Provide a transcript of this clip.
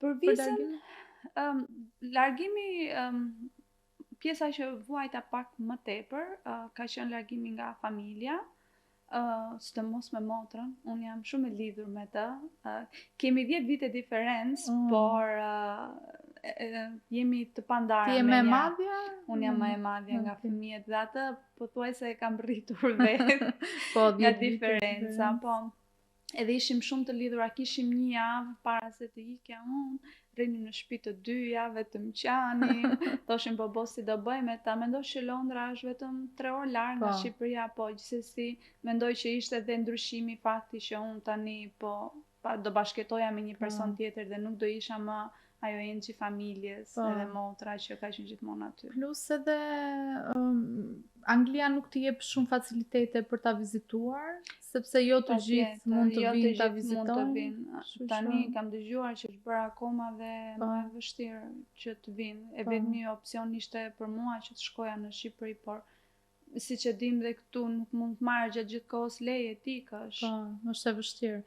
Për vizën, largimi, pjesa që vuajta pak më tepër, ka qenë largimi nga familja, sidomos me motrën, unë jam shumë e lidhur me të. Kemi 10 vite diferencë, por jemi të pandara Ti je me më e njëra. madhja? Unë jam më e madhja nga fëmijët dhe atë pothuajse e kam rritur vetë Po, nga 10 vite diferenca, po. Edhe ishim shumë të lidhura, kishim një javë para se të ikja unë, rrinim në shtëpi të dyja, vetëm qanim, thoshim po si do bëjmë, ta mendosh që Londra është vetëm 3 orë larg nga Shqipëria, po gjithsesi mendoj që ishte edhe ndryshimi fakti që unë tani do bashkëtoja me një person tjetër dhe nuk do isha më ajo enxhi familjes, edhe motra që ka qenë gjithmonë aty. Plus edhe Anglia nuk t'i jep shumë facilitete për ta vizituar, sepse jo të gjithë mund të vinë ta vizitojnë. Tani kam dëgjuar që është bërë akoma dhe më e vështirë që të vinë. E vetmi opsion ishte për mua që të shkoja në Shqipëri, por siç e dim dhe këtu nuk mund të marrë gjatë gjithë kohës leje, tikësh. Po, është e vështirë.